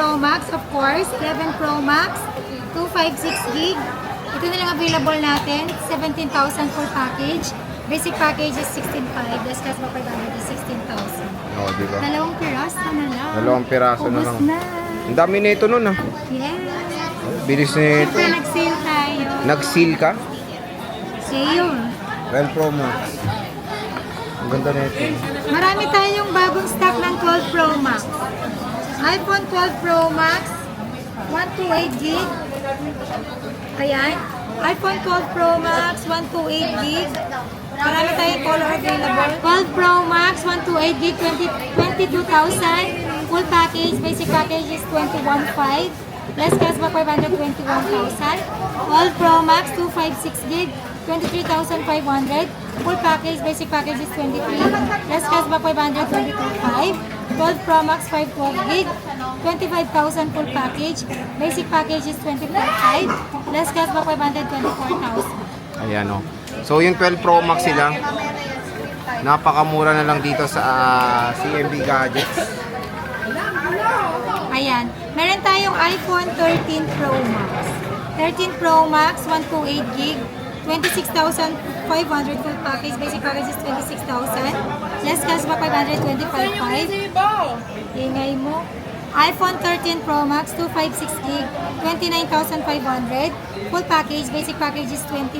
Pro Max, of course. 11 Pro Max, 256 gig. Ito na lang available natin. 17,000 full package. Basic package is 16,500. Less cash pa 500 is 16,000. Oo, di ba? Dalawang piraso na lang. Dalawang piraso na Ubus lang. na. Ang dami nito nun ah. Yes. Bilis nito. Siyempre, nag-sale tayo. Nag-seal ka? Sale. 12 Pro Max. Ang ganda nito. Marami tayong bagong stock ng 12 Pro Max. iPhone 12 Pro Max, 128 gig. Ayan. iPhone 12 Pro Max, 128 gig. Marami tayong color available. 12 Pro Max, 128 gig, 22,000. Full package, basic package is 21,500. Less cash back 521,000. 12 Pro Max, 256 gig, 23,500. Full package, basic package is 23. Less cash back 522,500. 12 Pro Max, 512 gig, 25,000 full package. Basic package is 25,500. Less cash back 524,000. Ayan o. So yung 12 Pro Max sila, napakamura na lang dito sa CMB Gadgets. Ayan. Meron tayong iPhone 13 Pro Max. 13 Pro Max, 128 gig, 26,500 full package. Basic package is 26,000. Less cash back 525,500. Ingay mo. iPhone 13 Pro Max, 256 gig, 29,500. Full package, basic package is 29.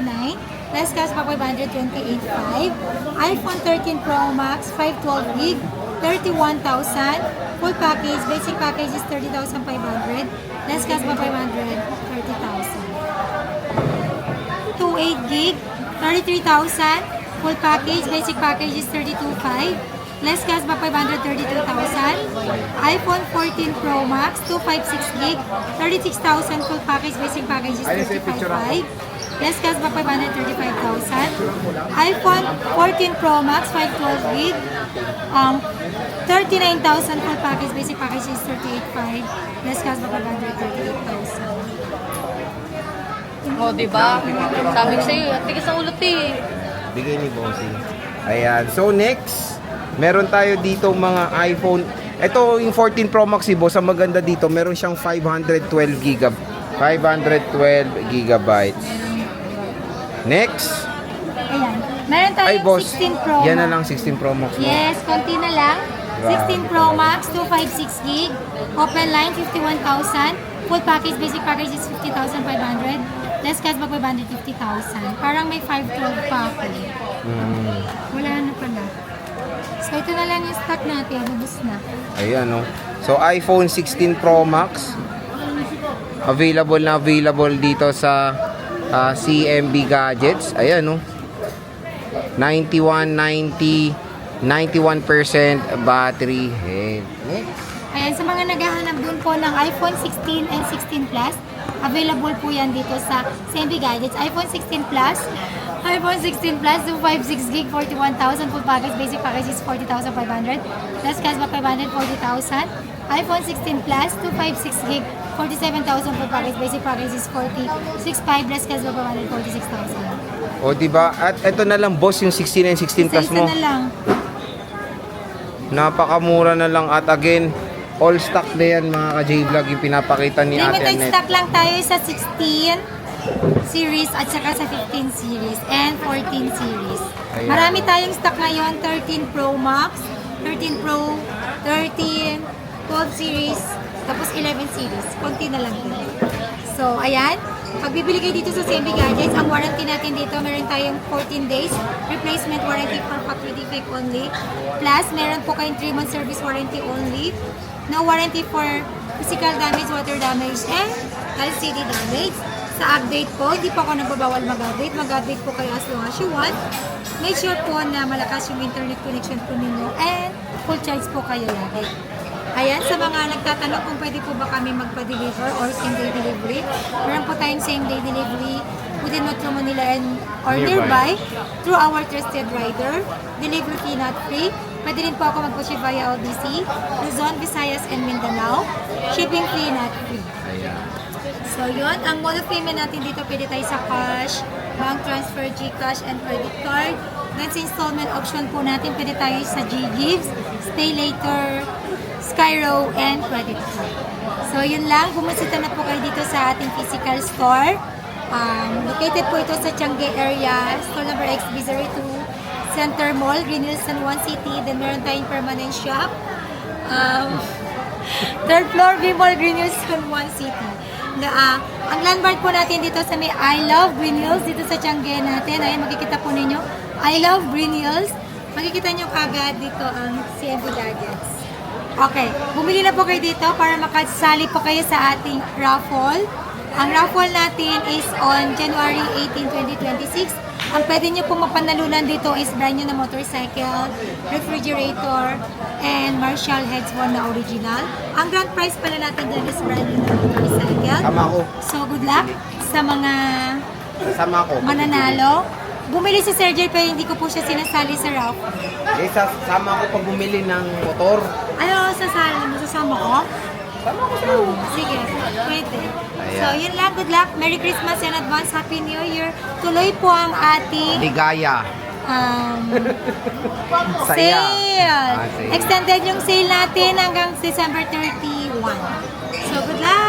Less cash back 528,500. iPhone 13 Pro Max, 512 gig, 31,000. Full package, basic package is 30,500. Less cash back 530,000. 28 gig, 33,000. Full package, basic package is 32,500. Less cash back 532,000. iPhone 14 Pro Max, 256 gig, 36,000 full package, basic package is 35,500. Less cash back 535,000. iPhone 14 Pro Max, 512 gig, 39,000 full package, basic package is 38,500. Less cash back 538,000. O, diba? Sabi ko sa'yo, at tigas ang ulot eh. Bigay ni Bossing. Ayan. So next, meron tayo dito mga iPhone. Ito yung 14 Pro Max si Boss. Ang maganda dito, meron siyang 512 gigabytes. Next. Ayan. Meron Ay, tayong Boss. 16 Pro Yan na Max. lang 16 Pro Max mo. Yes, konti na lang. 16 Pro Max, 256 gig. Open line, 51,000. Full package, basic package is 50,500. Less cash back 550,000. Parang may 512 pa ako. Wala na pala. So, ito na lang yung stock natin. Ubus na. Ayan o. So iPhone 16 Pro Max. Available na available dito sa CMB Gadgets. Ayan o. 91% battery health. Next. Ayan, sa mga naghahanap dun po ng iPhone 16 and 16 Plus, available po yan dito sa CMB Gadgets. iPhone 16 Plus, 256 gig, 41,000 full package, basic package is 40,500. Less cash back 540,000. iPhone 16 Plus, 256 gig, 47,000 full package, basic package is 46,500. Less cash back 546,000. O diba? At ito na lang boss yung 16 and 16 Plus Isa-isa mo. na lang. Napakamura na lang at again, all stock na yan mga ka-J-Vlog yung pinapakita ni Ate Limited Annette. stock lang tayo sa 16 series at saka sa 15 series and 14 series. Ayan. Marami tayong stock ngayon, 13 Pro Max, 13 Pro, 13, 12 series, tapos 11 series. Konti na lang din. So, ayan. Pag bibili kayo dito sa CMB Gadgets, ang warranty natin dito, meron tayong 14 days replacement warranty for factory defect only. Plus, meron po kayong 3-month service warranty only. No warranty for physical damage, water damage, and LCD damage. Sa update po, hindi po ako nagbabawal mag-update. Mag-update po kayo as long as you want. Make sure po na malakas yung internet connection po ninyo and full charge po kayo lagi. Ayan, sa mga nagtatanong kung pwede po ba kami magpa-deliver or same-day delivery, meron po tayong same-day delivery within Metro Manila and or nearby through our trusted rider. Delivery fee not free. Pwede rin po ako mag-push via LBC, Luzon, Visayas, and Mindanao. Shipping fee not free. So yun, ang mode of payment natin dito, pwede tayo sa cash, bank transfer, GCash, and credit card. Then sa installment option po natin, pwede tayo sa GGives, Stay Later, Skyro, and Credit Card. So yun lang, bumusita na po kayo dito sa ating physical store. Located po ito sa Tiange area, store number XB02, Center Mall, Green Hills, San Juan City. Then meron tayong permanent shop. Third floor, B Mall, Green Hills, San Juan City. Ang landmark po natin dito sa may I Love Green Hills, dito sa Tiange natin. Ayun, makikita po ninyo. I Love Green Hills. Makikita nyo kagad dito ang CMB Gadgets. Okay, bumili na po kayo dito para makasali po kayo sa ating raffle. Ang raffle natin is on January 18, 2026. Ang pwede nyo pong mapanalunan dito is brand new na motorcycle, refrigerator, and Marshall Heads 1 na original. Ang grand prize pala natin dyan is brand new na motorcycle. Sama ko. So, good luck sa mga Sama ko. mananalo. Bumili si Sergey pero hindi ko po siya sinasali sa raffle. Eh, sama ko pag bumili ng motor. Ano, masasama ko? Sama ko sa'yo. Sige, pwede. Ayan. So, yun lang. Good luck. Merry Christmas and advance Happy New Year. Tuloy po ang ating Ligaya. Saya. sale. Sale. Extended yung sale natin hanggang December 31. So, good luck.